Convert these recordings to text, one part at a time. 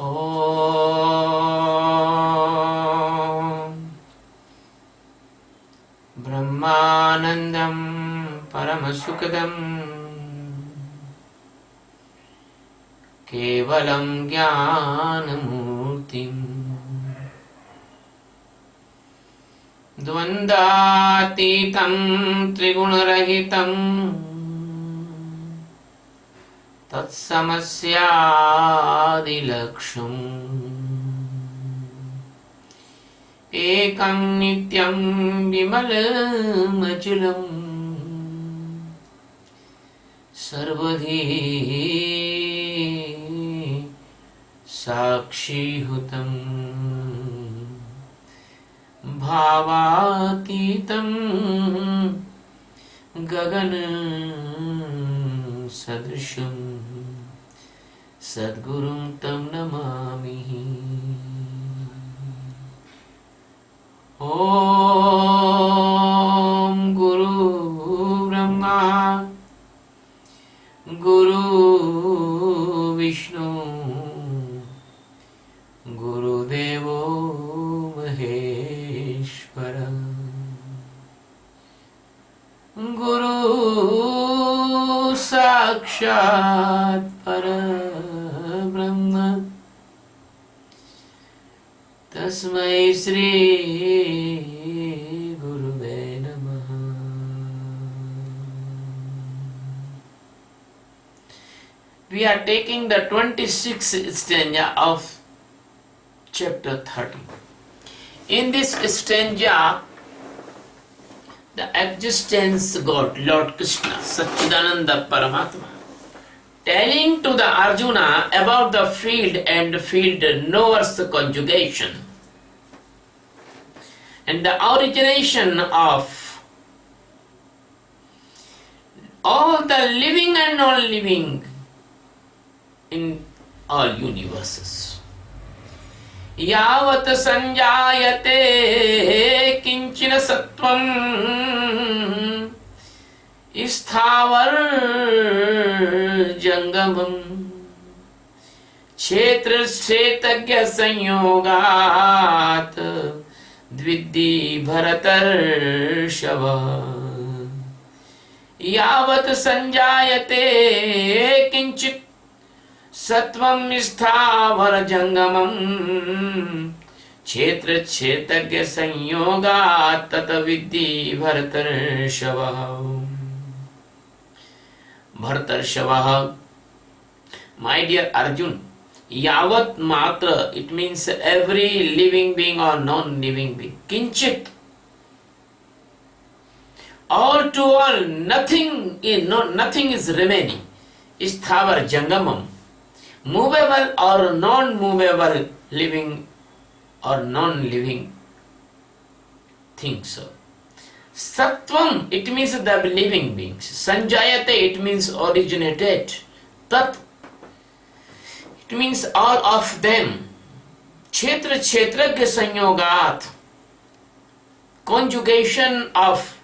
Om Brahmanandam Paramasukadam Kevalam Jnanamurtim Dvandatitam Trigunarahitam Tatsamasyaadilaksham Ekam nityam vimalam achalam sarvadhi sakshihutam bhavatitam gagana sadrisham sadgurum tam namami. Om Guru Brahma Guru Vishnu Guru Devo Maheshwara Guru Sakshat Parabrahma Tasmai Shri Guruve Namaha. We are taking the 26th stanza of chapter 30. In this stanza, the existence God, Lord Krishna, Satchidananda Paramatma, telling to the Arjuna about the field and field knowers conjugation and the origination of all the living and non-living in all universes. Yavat sanjayate kinchina sattvam Isthavar jangamam Kshetra Kshetagya sanyogat Dviddi bharatar shava Yavat sanjayate kinchit Sattvam isthavar jangamam Kshetra Kshetagya sanyogat Tata viddi bharatar shava. Bhartarshavaha, my dear Arjun, Yavat Matra, it means every living being or non-living being. Kinchit, all to all, nothing is remaining. Isthavar Jangamam, movable or non-movable, living or non-living things. Sattvam, it means the living beings. Sanjayate, it means originated. Tat, it means all of them. Kshetra Kshetragya sanyogat, conjugation of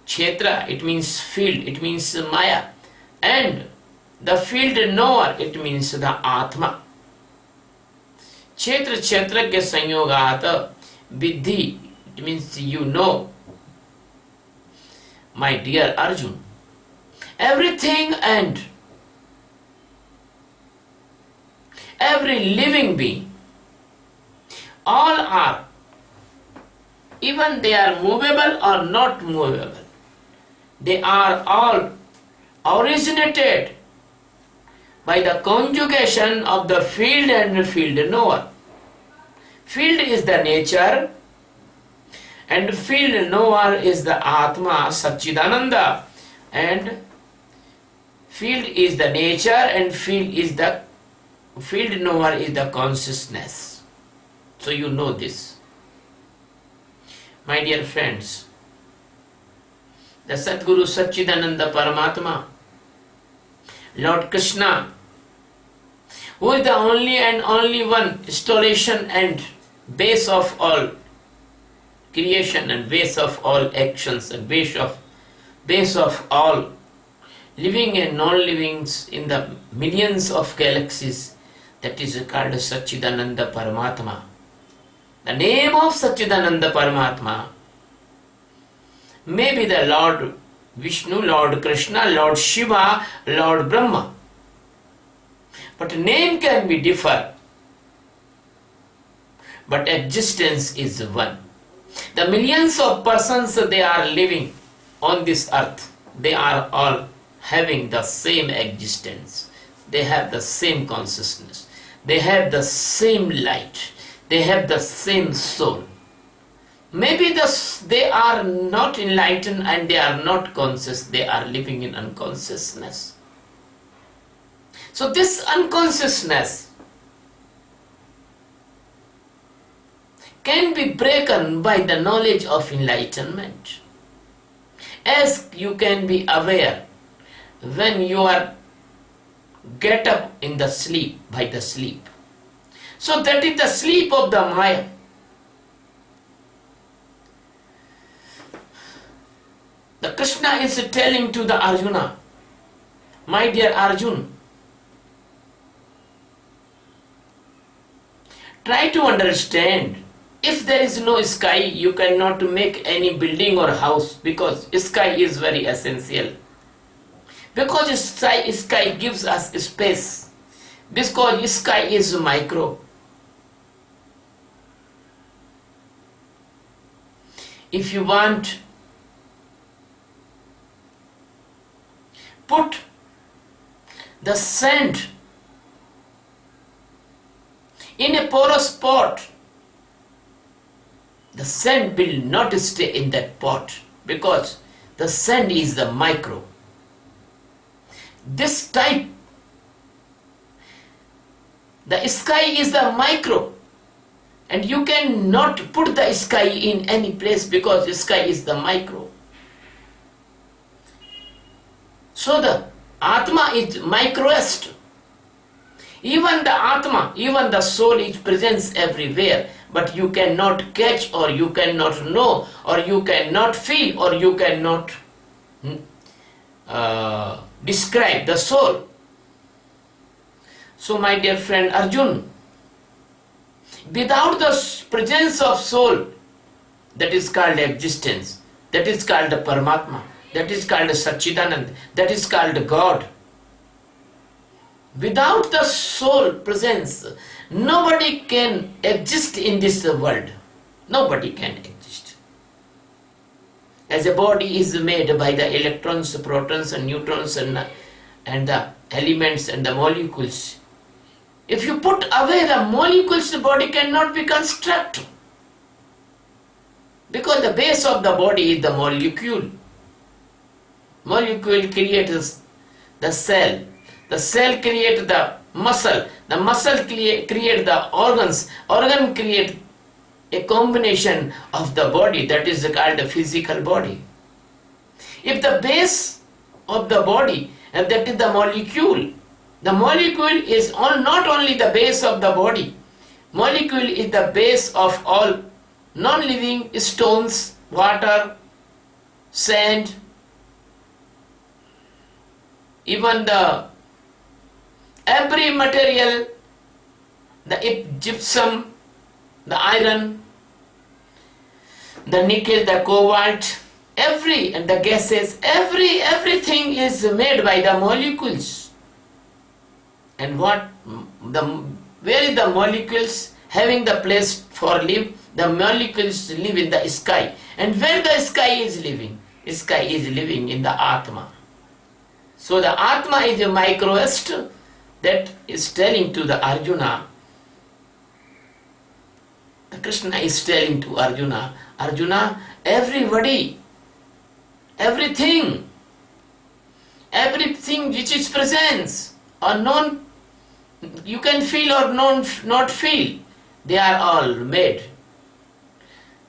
Kshetra, it means field, it means Maya. And the field knower, it means the Atma. Kshetra Kshetragya sanyogat, Vidhi, it means you know. My dear Arjun, everything and every living being, all are, even they are movable or not movable, they are all originated by the conjugation of the field and field knower. Field is the nature and field knower is the Atma Satchidananda, and field is the nature and field knower is the consciousness. So you know this. My dear friends, the Sadguru Satchidananda Paramatma, Lord Krishna, who is the only and only one installation and base of all creation and base of all actions and base of all living and non-livings in the millions of galaxies, That is called Satchidananda Paramatma. The name of Satchidananda Paramatma may be the Lord Vishnu, Lord Krishna, Lord Shiva, Lord Brahma. But name can be differ. But existence is one. The millions of persons they are living on this earth, they are all having the same existence. They have the same consciousness. They have the same light. They have the same soul. Maybe they are not enlightened and they are not conscious. They are living in unconsciousness. So this unconsciousness can be broken by the knowledge of enlightenment. As you can be aware when you are get up in the sleep, by the sleep. So that is the sleep of the Maya. The Krishna is telling to the Arjuna, my dear Arjun, try to understand, if there is no sky, you cannot make any building or house, because sky is very essential. Because sky gives us space. Because sky is micro. If you want, put the sand in a porous pot, the sand will not stay in that pot because the sand is the micro. This type, the sky is the micro, and you cannot put the sky in any place because the sky is the micro. So the Atma is microest. Even the Atma, even the soul is present everywhere, but you cannot catch, or you cannot know, or you cannot feel, or you cannot describe the soul. So my dear friend Arjun, without the presence of soul, that is called existence, that is called Paramatma, that is called Satchidanand, that is called God. Without the soul presence, nobody can exist in this world. Nobody can exist. As a body is made by the electrons, protons and neutrons and the elements and the molecules. If you put away the molecules, the body cannot be constructed. Because the base of the body is the molecule. Molecule creates the cell. The cell creates the muscle create the organs, organ create a combination of the body, that is called the physical body. If the base of the body, and that is the molecule is not only the base of the body, molecule is the base of all non-living stones, water, sand, even every material, the gypsum, the iron, the nickel, the cobalt, and the gases, everything is made by the molecules. And where is the molecules having the place for live? The molecules live in the sky. And where the sky is living? Sky is living in the Atma. So the Atma is a microest that is telling to the Arjuna. The Krishna is telling to Arjuna, Arjuna, everybody, everything which is presence or non, you can feel or not feel, they are all made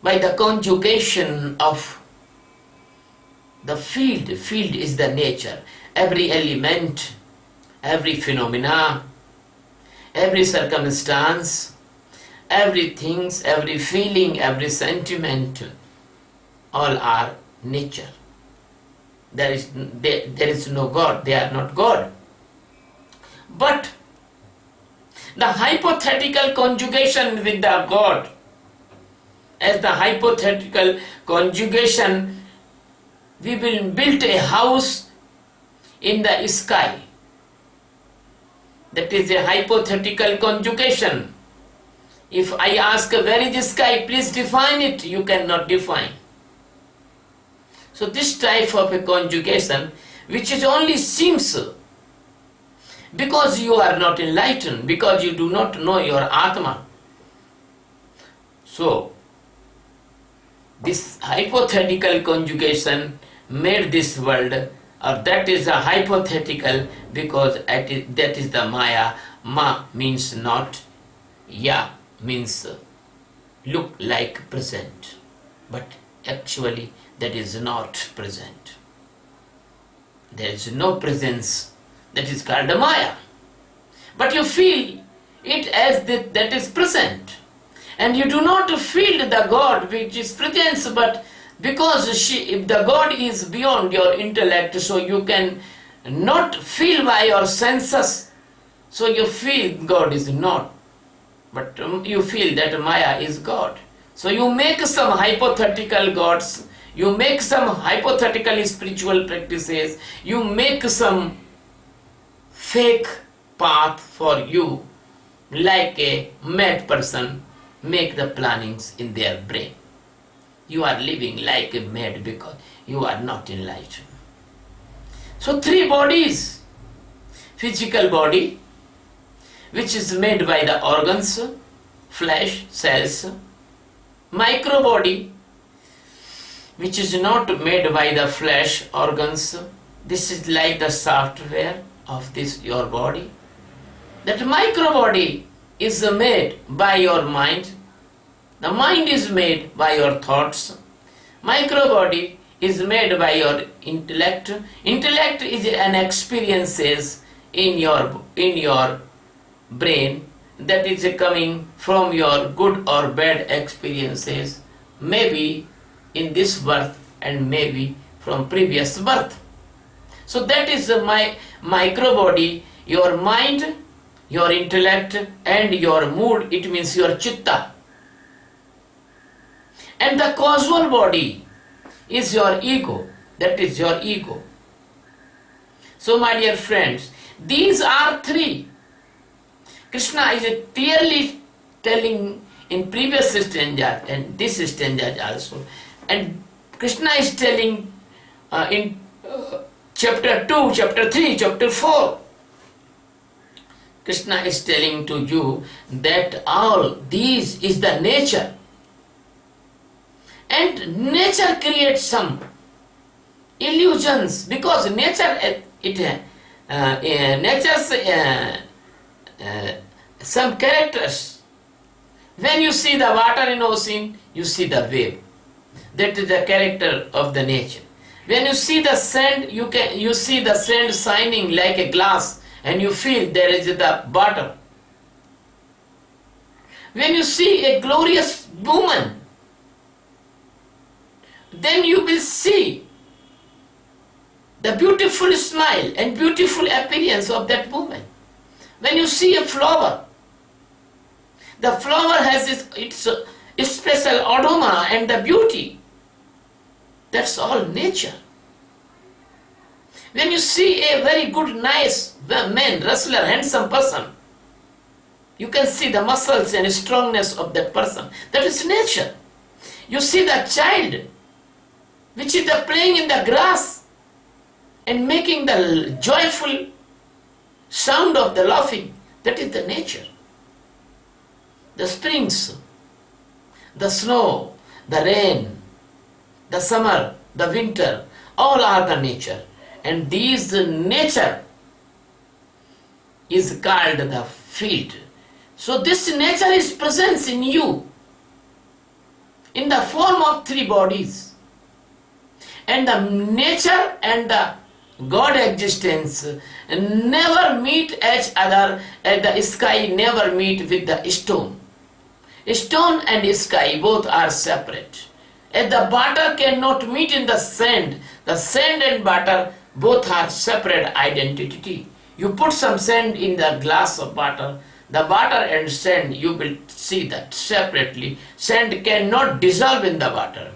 by the conjugation of the field. Field is the nature. Every element, every phenomena, every circumstance, everything, every feeling, every sentiment, all are nature. There is no God, they are not God. But The hypothetical conjugation with the God. As the hypothetical conjugation, we will build a house in the sky. That is a hypothetical conjugation. If I ask where is the sky, please define it, you cannot define. So this type of a conjugation, which is only seems, because you are not enlightened, because you do not know your Atma. So this hypothetical conjugation made this world, or that is a hypothetical, because that is the Maya. Ma means not, Ya means look like present, but actually that is not present. There is no presence. That is called Maya. But you feel it as that is present. And you do not feel the God which is presence, but because if the God is beyond your intellect, so you can not feel by your senses. So you feel God is not. But you feel that Maya is God. So you make some hypothetical gods, you make some hypothetical spiritual practices, you make some fake path for you, like a mad person make the plannings in their brain. You are living like a mad because you are not enlightened. So three bodies: physical body, which is made by the organs, flesh, cells; micro body, which is not made by the flesh, organs. This is like the software of this your body. That micro body is made by your mind. The mind is made by your thoughts. Micro body is made by your intellect. Intellect is an experiences in your brain that is coming from your good or bad experiences, maybe in this birth and maybe from previous birth. So that is my micro body, your mind, your intellect and your mood, it means your chitta. And the causal body is your ego, that is your ego. So my dear friends, these are three. Krishna is clearly telling in previous stanza and this stanza also. And Krishna is telling in chapter 2, chapter 3, chapter 4. Krishna is telling to you that all these is the nature. And nature creates some illusions, because nature nature's some characters. When you see the water in ocean, you see the wave. That is the character of the nature. When you see the sand, you see the sand shining like a glass, and you feel there is the water. When you see a glorious woman, then you will see the beautiful smile and beautiful appearance of that woman. When you see a flower, the flower has its special aroma and the beauty. That's all nature. When you see a very good, nice man, wrestler, handsome person, you can see the muscles and strongness of that person. That is nature. You see the child, which is the playing in the grass and making the joyful sound of the laughing. That is the nature. The springs, the snow, the rain, the summer, the winter, all are the nature. And these nature is called the field. So this nature is present in you in the form of three bodies. And the nature and the God existence never meet each other, and the sky never meet with the stone. Stone and sky both are separate. And the butter cannot meet in the sand. The sand and butter both are separate identity. You put some sand in the glass of butter, The water and sand, you will see that separately. Sand cannot dissolve in the water.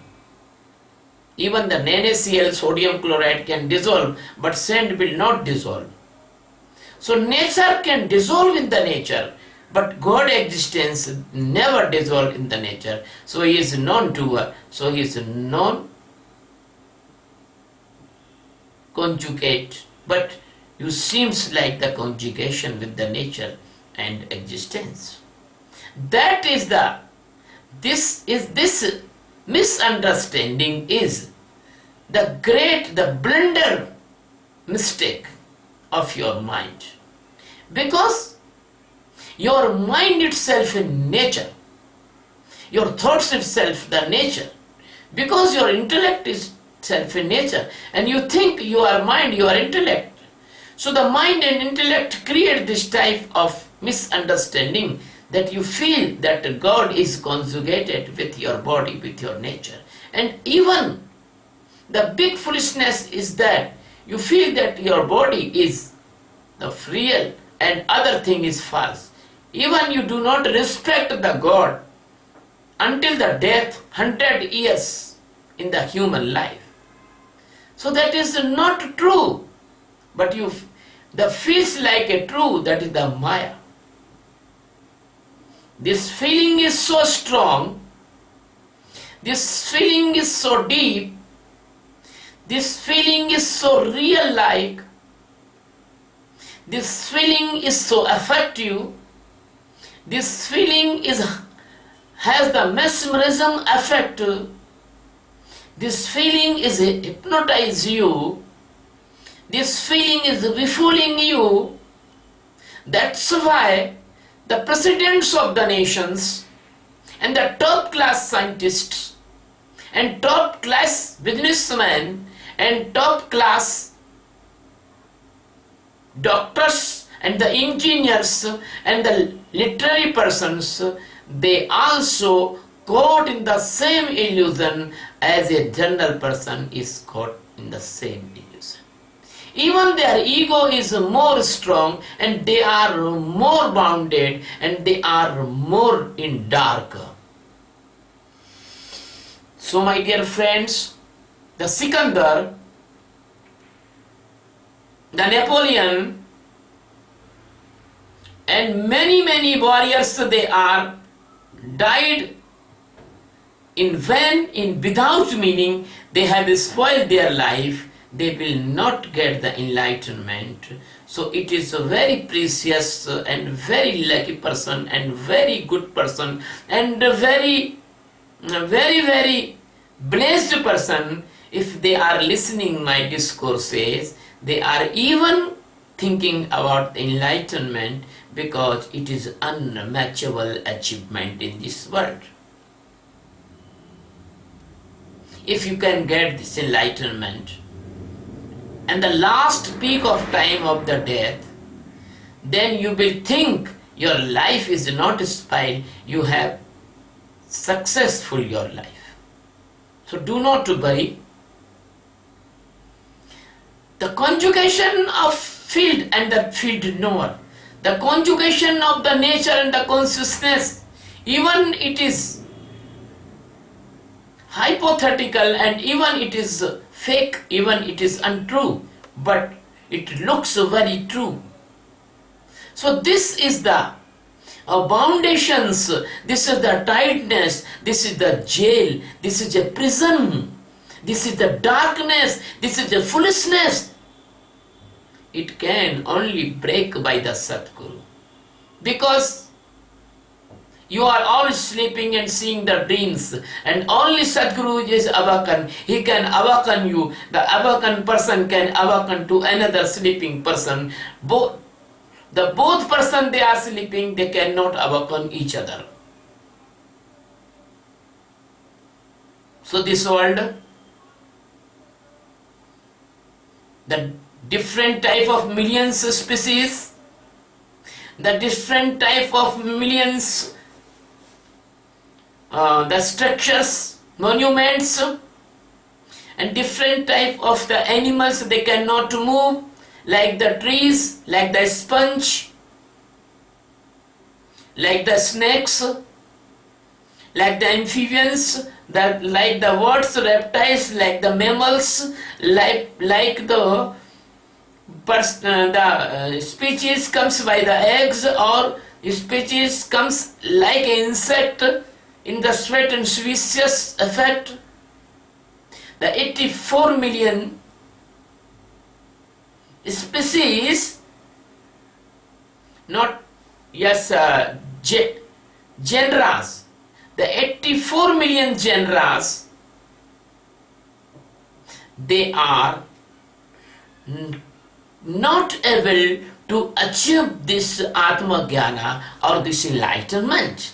Even the NaCl, sodium chloride, can dissolve, but sand will not dissolve. So nature can dissolve in the nature, but God existence never dissolve in the nature. So He is non-doer. So He is non-conjugate. But you seems like the conjugation with the nature and existence. That is this misunderstanding is the blunder mistake of your mind. Because your mind itself is nature. Your thoughts itself the nature. Because your intellect is self in nature. And you think you are mind, you are intellect. So the mind and intellect create this type of misunderstanding that you feel that God is conjugated with your body, with your nature. And even the big foolishness is that you feel that your body is the real and other thing is false. Even you do not respect the God until the death, 100 years in the human life. So that is not true. But the feels like a true, that is the Maya. This feeling is so strong, this feeling is so deep, this feeling is so real-like, this feeling is so effective, this feeling has the mesmerism effect, this feeling is hypnotize you, this feeling is refooling you. That's why the presidents of the nations and the top class scientists and top class businessmen and top class doctors and the engineers and the literary persons, they also caught in the same illusion as a general person is caught in the same illusion. Even their ego is more strong and they are more bounded and they are more in dark. So my dear friends, the Sikandar, the Napoleon and many warriors, they are died in vain, without meaning. They have spoiled their life. They will not get the enlightenment. So it is a very precious and very lucky person and very good person and a very blessed person if they are listening my discourses. They are even thinking about enlightenment, because it is unmatchable achievement in this world. If you can get this enlightenment and the last peak of time of the death, then you will think your life is not spoiled, you have successful your life. So do not worry. The conjugation of field and the field knower, the conjugation of the nature and the consciousness, even it is hypothetical and even it is fake, even it is untrue, but it looks very true. So this is the foundations, this is the tightness, this is the jail, this is a prison, this is the darkness, this is the foolishness. It can only break by the Satguru, because you are always sleeping and seeing the dreams, and only Sadguru is awakened. He can awaken you. The awakened person can awaken to another sleeping person. Both person they are sleeping, they cannot awaken each other. So this world, the different type of millions species, the different type of millions the structures, monuments, and different type of the animals, they cannot move, like the trees, like the sponge. like the snakes, like the amphibians, like the birds, reptiles, like the mammals, like the species comes by the eggs, or species comes like an insect in the sweat and vicious effect. The 84 million species, not yes, genres, the 84 million genres, they are not able to achieve this Atma Jnana or this enlightenment.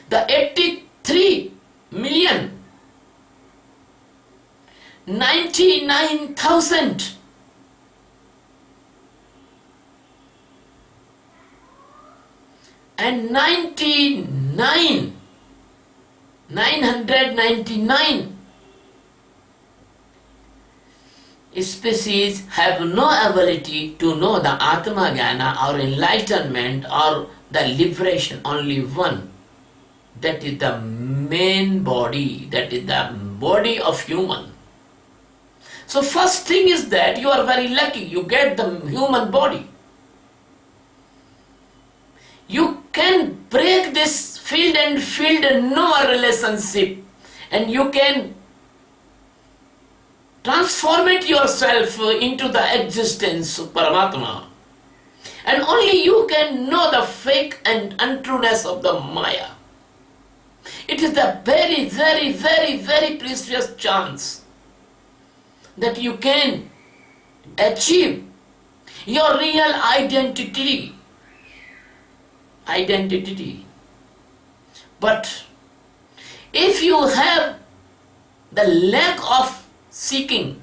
The 83 million, 99,000 and 999 species have no ability to know the Atma Jnana or enlightenment or the liberation. Only one, that is the main body, that is the body of human. So first thing is that you are very lucky, you get the human body. You can break this field and field no relationship, and you can transform it yourself into the existence of Paramatma. And only you can know the fake and untrueness of the Maya. It is the very, very, very, very precious chance that you can achieve your real identity. But if you have the lack of seeking,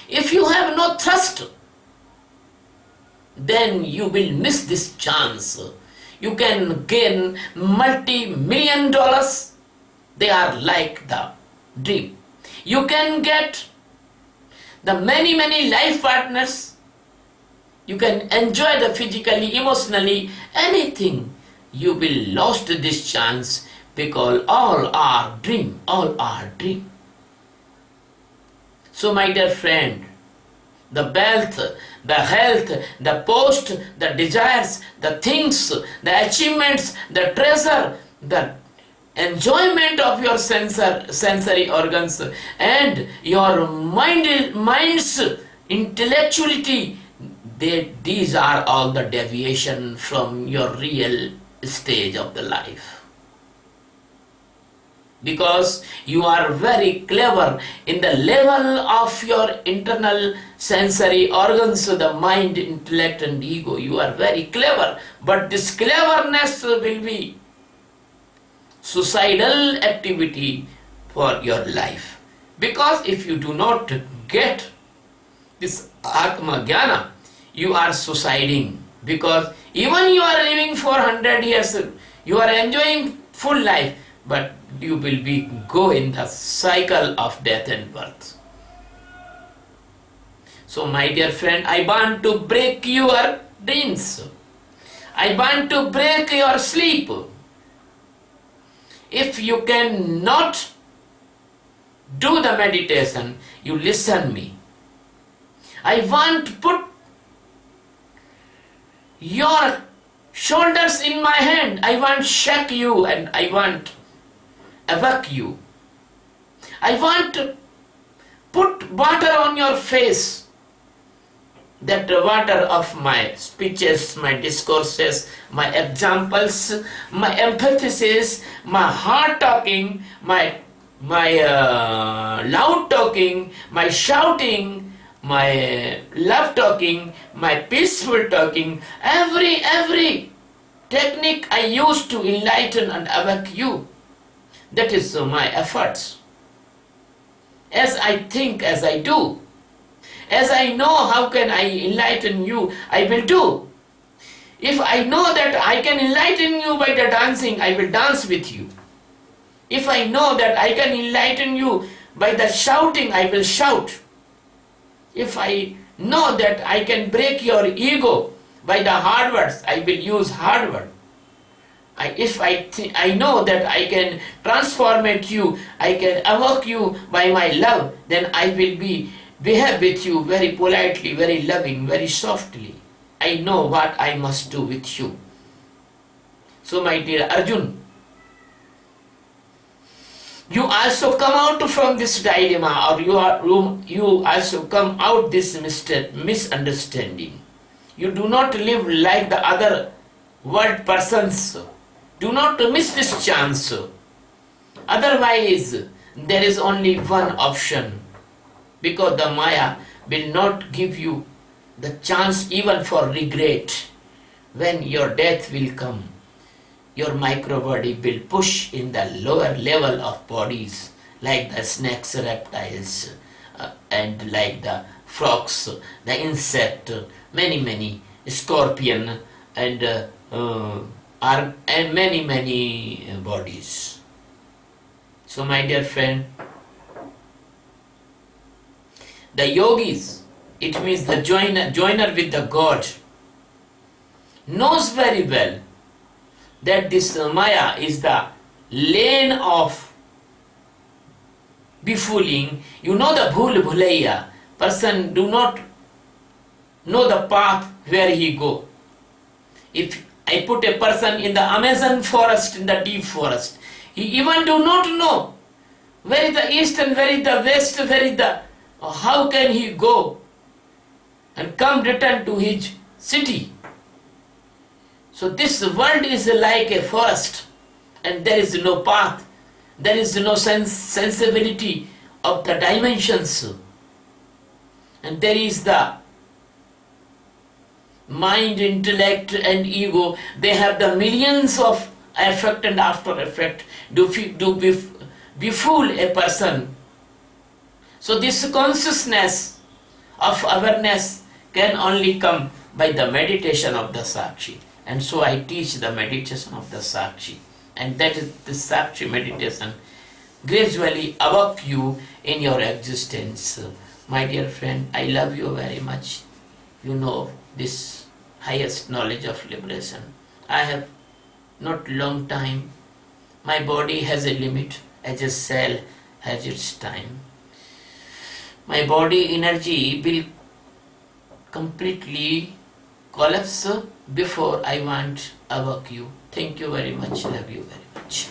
if you have no trust, then you will miss this chance. You can gain multi-million dollars, they are like the dream. You can get the many life partners, you can enjoy the physically, emotionally, anything. You will lost this chance because all are dream. So my dear friend, the wealth, the health, the post, the desires, the things, the achievements, the treasure, the enjoyment of your sensory organs and your mind's intellectuality, these are all the deviation from your real stage of the life. Because you are very clever in the level of your internal sensory organs, the mind, intellect and ego, you are very clever, but this cleverness will be suicidal activity for your life. Because if you do not get this Atma Jnana, you are suiciding. Because even you are living for 100 years, you are enjoying full life, but you will go in the cycle of death and birth. So my dear friend, I want to break your dreams. I want to break your sleep. If you cannot do the meditation, you listen me. I want to put your shoulders in my hand. I want to shake you and I want awake you. I want to put water on your face. That water of my speeches, my discourses, my examples, my emphasis, my hard talking, my loud talking, my shouting, my love talking, my peaceful talking, every technique I use to enlighten and awake you. That is my efforts. As I think, as I do, as I know how can I enlighten you, I will do. If I know that I can enlighten you by the dancing, I will dance with you. If I know that I can enlighten you by the shouting, I will shout. If I know that I can break your ego by the hard words, I will use hard words. I know that I can transformate you, I can evoke you by my love, then I will behave with you very politely, very loving, very softly. I know what I must do with you. So my dear Arjun, you also come out from this dilemma, or you also come out this misunderstanding. You do not live like the other world persons. Do not miss this chance. Otherwise, there is only one option, because the Maya will not give you the chance even for regret. When your death will come, your micro body will push in the lower level of bodies, like the snakes, reptiles, and like the frogs, the insect, many scorpion, and many bodies. So my dear friend, the yogis, it means the joiner with the God, knows very well that this Maya is the lane of befooling. You know the bhul bhulaiya, person do not know the path where he go. If I put a person in the Amazon forest, in the deep forest, he even do not know where is the east and where is the west, where is the, how can he go and return to his city. So this world is like a forest, and there is no path, there is no sensibility of the dimensions, and there is the mind, intellect and ego. They have the millions of effect and after effect do befool a person. So this consciousness of awareness can only come by the meditation of the Sakshi. And so I teach the meditation of the Sakshi. And that is the Sakshi meditation gradually evoke you in your existence. My dear friend, I love you very much. You know this highest knowledge of liberation. I have not long time. My body has a limit, as a cell has its time. My body energy will completely collapse before I want evoke you. Thank you very much. Love you very much.